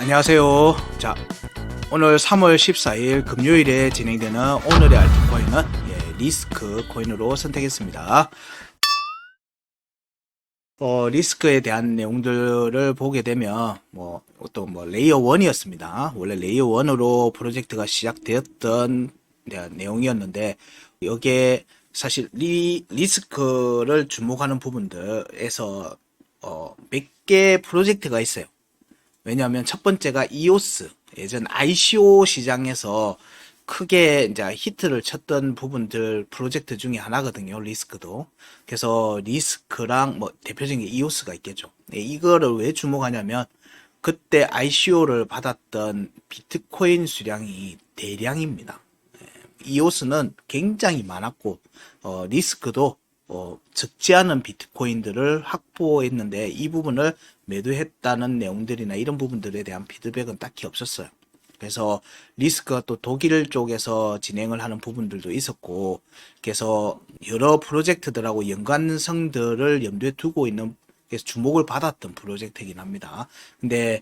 안녕하세요. 자, 오늘 3월 14일 금요일에 진행되는 오늘의 알트코인은 리스크 코인으로 선택했습니다. 리스크에 대한 내용들을 보게 되면 레이어 1이었습니다. 원래 레이어 1으로 프로젝트가 시작되었던 내용이었는데, 여기에 사실 리스크를 주목하는 부분들에서 몇 개 프로젝트가 있어요. 왜냐하면 첫 번째가 이오스, 예전 ICO 시장에서 크게 이제 히트를 쳤던 부분들 프로젝트 중에 하나거든요. 리스크도. 그래서 리스크랑 대표적인 게 이오스가 있겠죠. 이거를 왜 주목하냐면 그때 ICO를 받았던 비트코인 수량이 대량입니다. 이오스는 굉장히 많았고 리스크도 적지 않은 비트코인들을 확보했는데 이 부분을 매도했다는 내용들이나 이런 부분들에 대한 피드백은 딱히 없었어요. 그래서 리스크가 또 독일 쪽에서 진행을 하는 부분들도 있었고, 그래서 여러 프로젝트들하고 연관성들을 염두에 두고 있는, 그래서 주목을 받았던 프로젝트이긴 합니다. 근데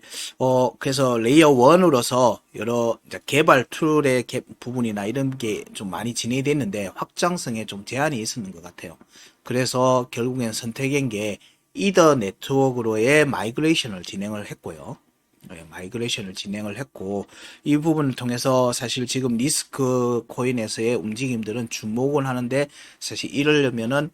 그래서 레이어 1으로서 여러 개발 툴의 부분이나 이런 게 좀 많이 진행이 됐는데 확장성에 좀 제한이 있었는 것 같아요. 그래서 결국엔 선택한 게 이더 네트워크로의 마이그레이션을 진행을 했고요. 마이그레이션을 진행을 했고, 이 부분을 통해서 사실 지금 리스크 코인에서의 움직임들은 주목을 하는데, 사실 이러려면은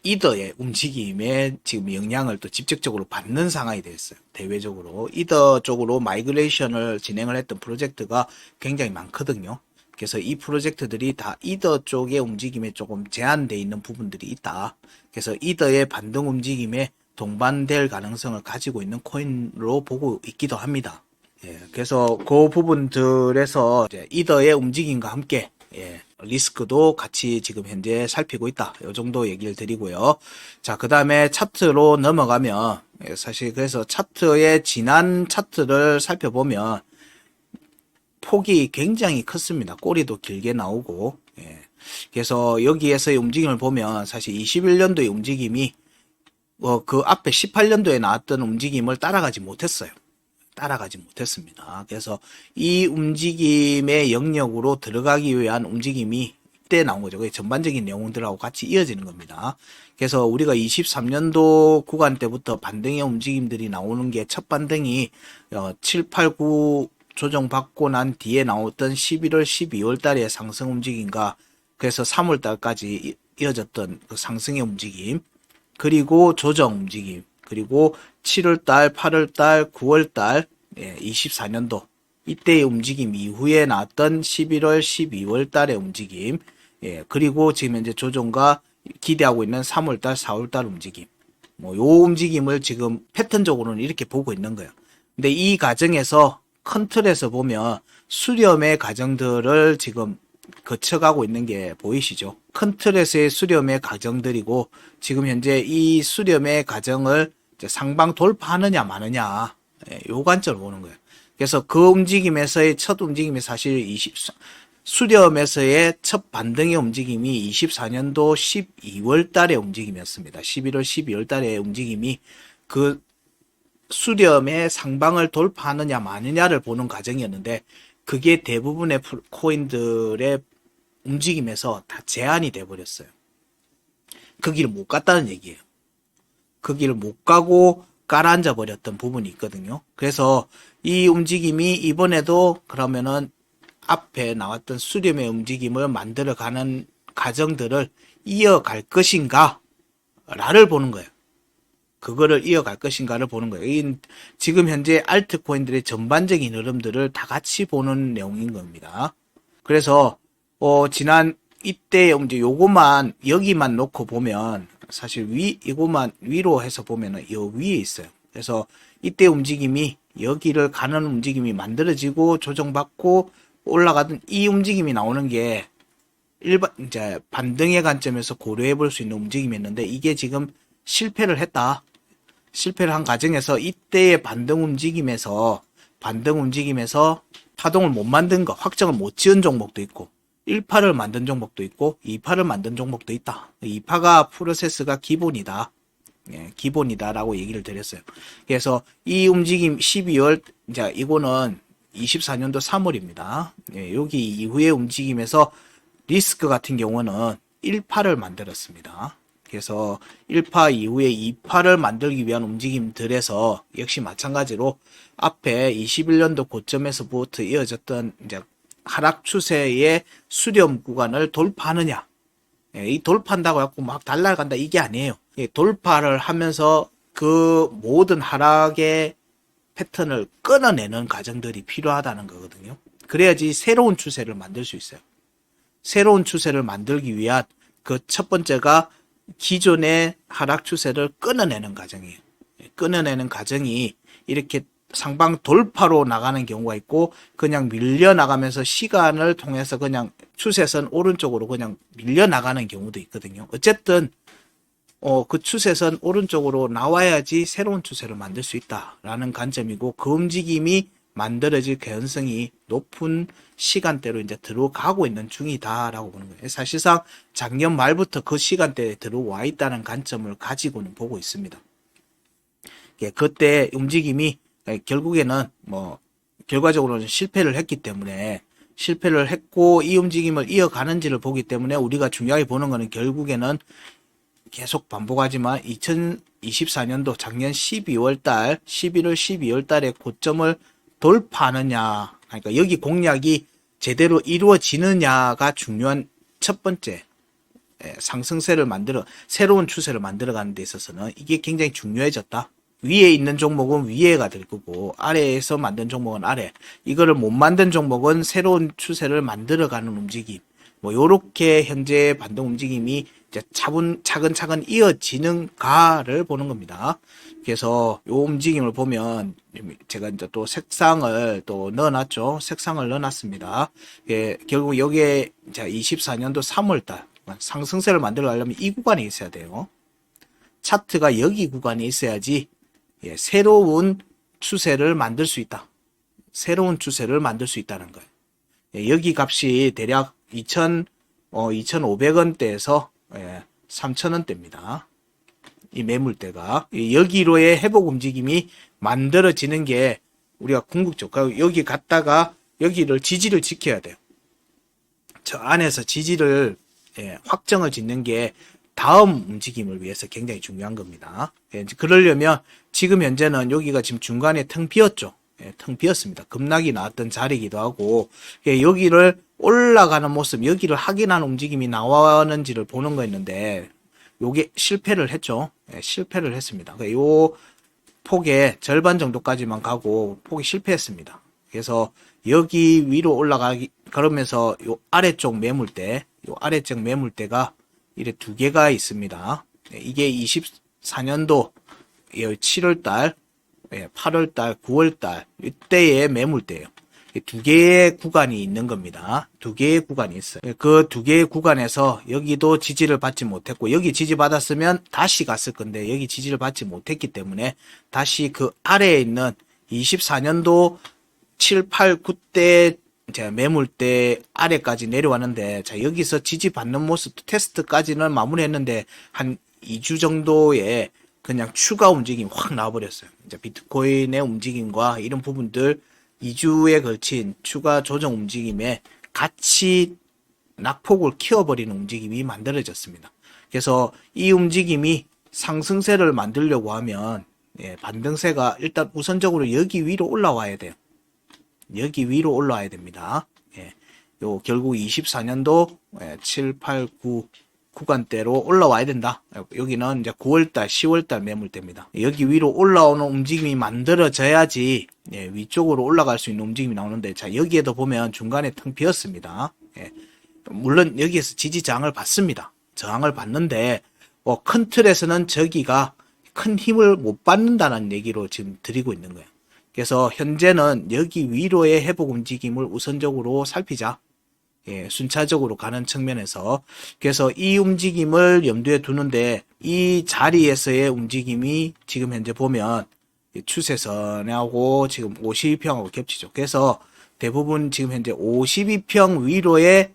이더의 움직임에 지금 영향을 또 직접적으로 받는 상황이 됐어요. 대외적으로 이더 쪽으로 마이그레이션을 진행을 했던 프로젝트가 굉장히 많거든요. 그래서 이 프로젝트들이 다 이더 쪽의 움직임에 조금 제한되어 있는 부분들이 있다. 그래서 이더의 반등 움직임에 동반될 가능성을 가지고 있는 코인으로 보고 있기도 합니다. 그래서 그 부분들에서 이제 이더의 움직임과 함께 리스크도 같이 지금 현재 살피고 있다. 이 정도 얘기를 드리고요. 자, 그 다음에 차트로 넘어가면 사실 그래서 차트의 지난 차트를 살펴보면 폭이 굉장히 컸습니다. 꼬리도 길게 나오고 그래서 여기에서의 움직임을 보면 사실 21년도의 움직임이 그 앞에 18년도에 나왔던 움직임을 따라가지 못했어요. 따라가지 못했습니다. 그래서 이 움직임의 영역으로 들어가기 위한 움직임이 이때 나온 거죠. 그게 전반적인 내용들하고 같이 이어지는 겁니다. 그래서 우리가 23년도 구간 때부터 반등의 움직임들이 나오는 게 첫 반등이 7, 8, 9 조정받고 난 뒤에 나왔던 11월, 12월 달의 상승 움직임과 그래서 3월 달까지 이어졌던 그 상승의 움직임, 그리고 조정 움직임, 그리고 7월달, 8월달, 9월달, 24년도 이때의 움직임 이후에 나왔던 11월, 12월 달의 움직임, 그리고 지금 현재 조정과 기대하고 있는 3월달, 4월달 움직임, 요 움직임을 지금 패턴적으로는 이렇게 보고 있는 거예요. 근데 이 과정에서 큰 틀에서 보면 수렴의 과정들을 지금 거쳐가고 있는 게 보이시죠? 큰 틀에서의 수렴의 과정들이고, 지금 현재 이 수렴의 과정을 상방 돌파하느냐 마느냐, 요 관점을 보는 거예요. 그래서 그 움직임에서의 첫 움직임이 사실 수렴에서의 첫 반등의 움직임이 24년도 12월 달의 움직임이었습니다. 11월, 12월 달의 움직임이 그 수렴의 상방을 돌파하느냐 마느냐를 보는 과정이었는데, 그게 대부분의 코인들의 움직임에서 다 제한이 돼버렸어요. 그 길을 못 갔다는 얘기예요. 그 길을 못 가고 깔아앉아 버렸던 부분이 있거든요. 그래서 이 움직임이 이번에도 그러면은 앞에 나왔던 수렴의 움직임을 만들어가는 과정들을 이어갈 것인가 라를 보는 거예요. 그거를 이어갈 것인가를 보는 거예요. 지금 현재 알트코인들의 전반적인 흐름들을 다 같이 보는 내용인 겁니다. 그래서 지난 이때 이제 요거만 여기만 놓고 보면 사실 이거만 위로 해서 보면은 요 위에 있어요. 그래서 이때 움직임이 여기를 가는 움직임이 만들어지고 조정받고 올라가던 이 움직임이 나오는 게 일반 이제 반등의 관점에서 고려해 볼 수 있는 움직임이었는데, 이게 지금 실패를 한 과정에서 이때의 반등 움직임에서 파동을 못 만든 거, 확정을 못 지은 종목도 있고 1파를 만든 종목도 있고 2파를 만든 종목도 있다. 2파가 프로세스가 기본이다. 기본이다라고 얘기를 드렸어요. 그래서 이 움직임 12월, 이제 이거는 24년도 3월입니다. 여기 이후의 움직임에서 리스크 같은 경우는 1파를 만들었습니다. 그래서 1파 이후에 2파를 만들기 위한 움직임들에서 역시 마찬가지로 앞에 21년도 고점에서부터 이어졌던 이제 하락 추세의 수렴 구간을 돌파하느냐. 이 돌파한다고 해갖고 막 달라간다 이게 아니에요. 돌파를 하면서 그 모든 하락의 패턴을 끊어내는 과정들이 필요하다는 거거든요. 그래야지 새로운 추세를 만들 수 있어요. 새로운 추세를 만들기 위한 그 첫 번째가 기존의 하락 추세를 끊어내는 과정이에요. 끊어내는 과정이 이렇게 상방 돌파로 나가는 경우가 있고 그냥 밀려 나가면서 시간을 통해서 그냥 추세선 오른쪽으로 그냥 밀려 나가는 경우도 있거든요. 어쨌든 그 추세선 오른쪽으로 나와야지 새로운 추세를 만들 수 있다라는 관점이고 그 움직임이 만들어질 가능성이 높은 시간대로 이제 들어가고 있는 중이다라고 보는 거예요. 사실상 작년 말부터 그 시간대에 들어와 있다는 관점을 가지고는 보고 있습니다. 그때 움직임이 결국에는 결과적으로는 실패를 했기 때문에 실패를 했고 이 움직임을 이어가는지를 보기 때문에 우리가 중요하게 보는 것은 결국에는 계속 반복하지만 2024년도 작년 12월 달, 11월 12월 달에 고점을 돌파하느냐, 그러니까 여기 공략이 제대로 이루어지느냐가 중요한 첫 번째 상승세를 새로운 추세를 만들어가는 데 있어서는 이게 굉장히 중요해졌다. 위에 있는 종목은 위에가 될 거고 아래에서 만든 종목은 아래. 이거를 못 만든 종목은 새로운 추세를 만들어가는 움직임. 요렇게 현재 반등 움직임이 이제 차근차근 이어지는가를 보는 겁니다. 그래서 요 움직임을 보면 제가 이제 또 색상을 또 넣어놨죠. 색상을 넣어놨습니다. 결국 여기에 이제 24년도 3월달 상승세를 만들어가려면 이 구간에 있어야 돼요. 차트가 여기 구간에 있어야지 새로운 추세를 만들 수 있다. 새로운 추세를 만들 수 있다는 거예요. 여기 값이 대략 2,500원대에서 3,000원대입니다. 이 매물대가 여기로의 회복 움직임이 만들어지는 게 우리가 궁극적. 여기 갔다가 여기를 지지를 지켜야 돼요. 저 안에서 지지를 확정을 짓는 게 다음 움직임을 위해서 굉장히 중요한 겁니다. 그러려면 지금 현재는 여기가 지금 중간에 텅 비었죠. 텅 비었습니다. 급락이 나왔던 자리이기도 하고 여기를 올라가는 모습, 여기를 확인하는 움직임이 나왔는지를 보는 거였는데 요게 실패를 했죠. 실패를 했습니다. 요 폭의 절반 정도까지만 가고 폭이 실패했습니다. 그래서 여기 위로 올라가기 그러면서 요 아래쪽 매물대가 이래 두 개가 있습니다. 이게 24년도 7월달, 8월달, 9월달 이때의 매물대예요. 두 개의 구간이 있는 겁니다. 두 개의 구간이 있어요. 그 두 개의 구간에서 여기도 지지를 받지 못했고 여기 지지 받았으면 다시 갔을 건데 여기 지지를 받지 못했기 때문에 다시 그 아래에 있는 24년도 7, 8, 9대 매물대 아래까지 내려왔는데 자 여기서 지지 받는 모습 테스트까지는 마무리했는데 한 2주 정도의 그냥 추가 움직임이 확 나와버렸어요. 이제 비트코인의 움직임과 이런 부분들 2주에 걸친 추가 조정 움직임에 같이 낙폭을 키워버리는 움직임이 만들어졌습니다. 그래서 이 움직임이 상승세를 만들려고 하면 반등세가 일단 우선적으로 여기 위로 올라와야 돼요. 여기 위로 올라와야 됩니다. 요 결국 24년도 7, 8, 9 구간대로 올라와야 된다. 여기는 이제 9월달, 10월달 매물대입니다. 여기 위로 올라오는 움직임이 만들어져야지 위쪽으로 올라갈 수 있는 움직임이 나오는데 자 여기에도 보면 중간에 텅 비었습니다. 물론 여기에서 지지 저항을 받습니다. 저항을 받는데 큰 틀에서는 저기가 큰 힘을 못 받는다는 얘기로 지금 드리고 있는 거예요. 그래서 현재는 여기 위로의 회복 움직임을 우선적으로 살피자. 순차적으로 가는 측면에서 그래서 이 움직임을 염두에 두는데 이 자리에서의 움직임이 지금 현재 보면 추세선하고 지금 52평하고 겹치죠. 그래서 대부분 지금 현재 52평 위로의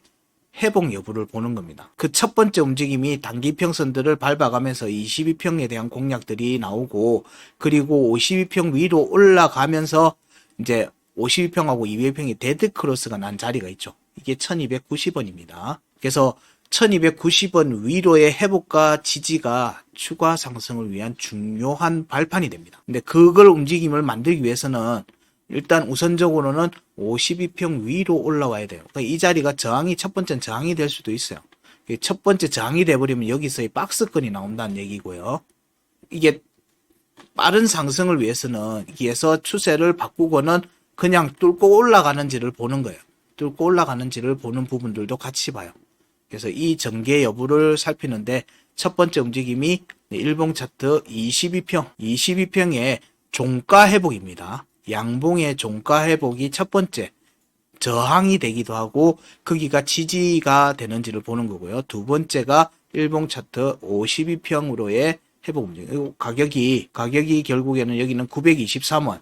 회복 여부를 보는 겁니다. 그 첫 번째 움직임이 단기평선들을 밟아가면서 22평에 대한 공략들이 나오고, 그리고 52평 위로 올라가면서 이제 52평하고 200평이 데드크로스가 난 자리가 있죠. 이게 1290원입니다. 그래서 1290원 위로의 회복과 지지가 추가 상승을 위한 중요한 발판이 됩니다. 근데 그걸 움직임을 만들기 위해서는 일단 우선적으로는 52평 위로 올라와야 돼요. 그러니까 이 자리가 저항이, 첫 번째는 저항이 될 수도 있어요. 첫 번째 저항이 돼버리면 여기서의 박스권이 나온다는 얘기고요. 이게 빠른 상승을 위해서는 여기에서 추세를 바꾸고는 그냥 뚫고 올라가는지를 보는 거예요. 뚫고 올라가는지를 보는 부분들도 같이 봐요. 그래서 이 전개 여부를 살피는데 첫 번째 움직임이 일봉 차트 22평의 종가 회복입니다. 양봉의 종가 회복이 첫 번째 저항이 되기도 하고 크기가 지지가 되는지를 보는 거고요. 두 번째가 일봉 차트 52평으로의 회복 움직임. 가격이 결국에는 여기는 923원,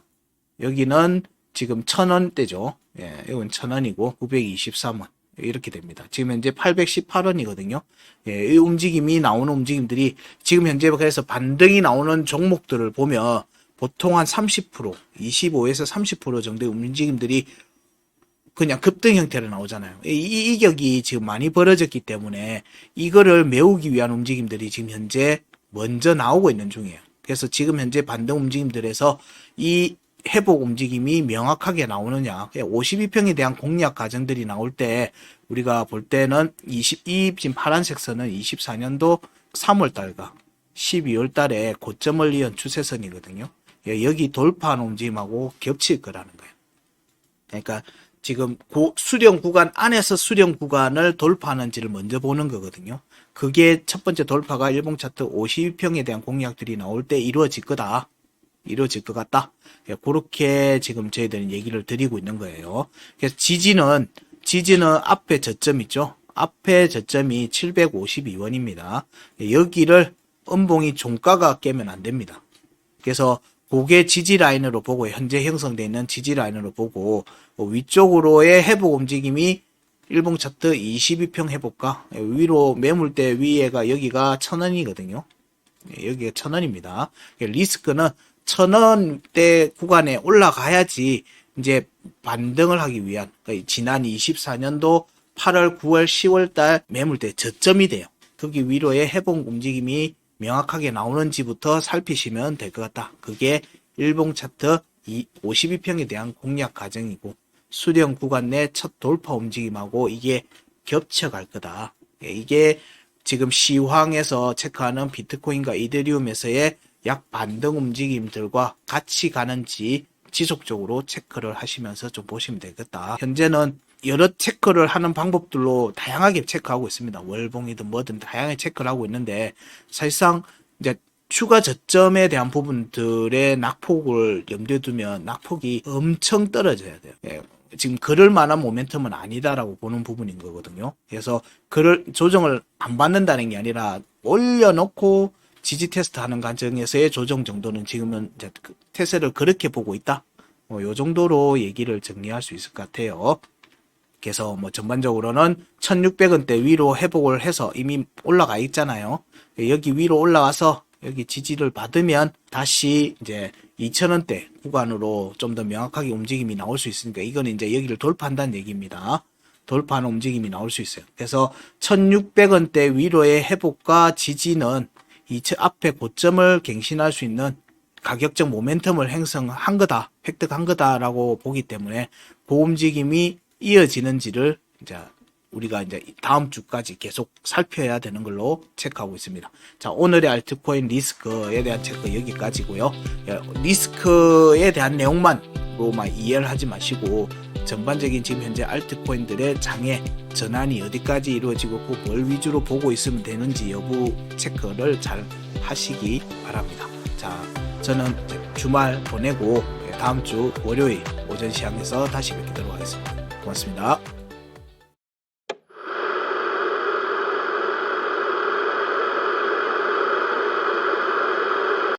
여기는 지금 1000원대죠. 예, 이건 1000원이고 923원. 이렇게 됩니다. 지금 현재 818원이거든요. 예, 이 움직임이 나오는 움직임들이 지금 현재 그래서 반등이 나오는 종목들을 보면 보통 한 30%, 25에서 30% 정도의 움직임들이 그냥 급등 형태로 나오잖아요. 이 이격이 지금 많이 벌어졌기 때문에 이거를 메우기 위한 움직임들이 지금 현재 먼저 나오고 있는 중이에요. 그래서 지금 현재 반등 움직임들에서 이 회복 움직임이 명확하게 나오느냐, 52평에 대한 공략 과정들이 나올 때 우리가 볼 때는 지금 파란색 선은 24년도 3월달과 12월달에 고점을 이은 추세선이거든요. 여기 돌파하는 움직임하고 겹칠 거라는 거예요. 그러니까 지금 수령 구간 안에서 수령 구간을 돌파하는지를 먼저 보는 거거든요. 그게 첫 번째 돌파가 일봉 차트 52평에 대한 공략들이 나올 때 이루어질 거다. 이루어질 것 같다. 그렇게 지금 저희들은 얘기를 드리고 있는 거예요. 그래서 지지는 앞에 저점 있죠. 앞에 저점이 752원입니다. 여기를 음봉이 종가가 깨면 안 됩니다. 그래서 그게 지지 라인으로 보고, 현재 형성되어 있는 지지 라인으로 보고, 위쪽으로의 회복 움직임이 일봉 차트 22평 회복가, 위로 매물대 위에가 여기가 1000원이거든요. 여기가 1000원입니다. 리스크는 1000원대 구간에 올라가야지 이제 반등을 하기 위한, 그러니까 지난 24년도 8월, 9월, 10월 달 매물대 저점이 돼요. 거기 위로의 회복 움직임이 명확하게 나오는지부터 살피시면 될 것 같다. 그게 일봉 차트 52평에 대한 공략 과정이고, 수령 구간 내 첫 돌파 움직임하고 이게 겹쳐갈 거다. 이게 지금 시황에서 체크하는 비트코인과 이더리움에서의 약 반등 움직임들과 같이 가는지 지속적으로 체크를 하시면서 좀 보시면 되겠다. 현재는 여러 체크를 하는 방법들로 다양하게 체크하고 있습니다. 월봉이든 뭐든 다양하게 체크를 하고 있는데, 사실상 이제 추가 저점에 대한 부분들의 낙폭을 염두에 두면 낙폭이 엄청 떨어져야 돼요. 예, 지금 그럴 만한 모멘텀은 아니다라고 보는 부분인 거거든요. 그래서 그를 조정을 안 받는다는 게 아니라 올려놓고 지지 테스트 하는 과정에서의 조정 정도는 지금은 이제 태세를 그렇게 보고 있다. 요 정도로 얘기를 정리할 수 있을 것 같아요. 그래서 전반적으로는 1600원대 위로 회복을 해서 이미 올라가 있잖아요. 여기 위로 올라와서 여기 지지를 받으면 다시 이제 2000원대 구간으로 좀 더 명확하게 움직임이 나올 수 있으니까 이거는 이제 여기를 돌파한다는 얘기입니다. 돌파하는 움직임이 나올 수 있어요. 그래서 1600원대 위로의 회복과 지지는 앞에 고점을 갱신할 수 있는 가격적 모멘텀을 형성한 거다, 획득한 거다라고 보기 때문에 그 움직임이 이어지는지를 이제 우리가 이제 다음 주까지 계속 살펴야 되는 걸로 체크하고 있습니다. 자, 오늘의 알트코인 리스크에 대한 체크 여기까지고요. 리스크에 대한 내용만로만 이해를 하지 마시고 전반적인 지금 현재 알트코인들의 장애 전환이 어디까지 이루어지고 뭘 위주로 보고 있으면 되는지 여부 체크를 잘 하시기 바랍니다. 자, 저는 주말 보내고 다음 주 월요일 오전 시황에서 다시 뵙도록 하겠습니다. 고맙습니다.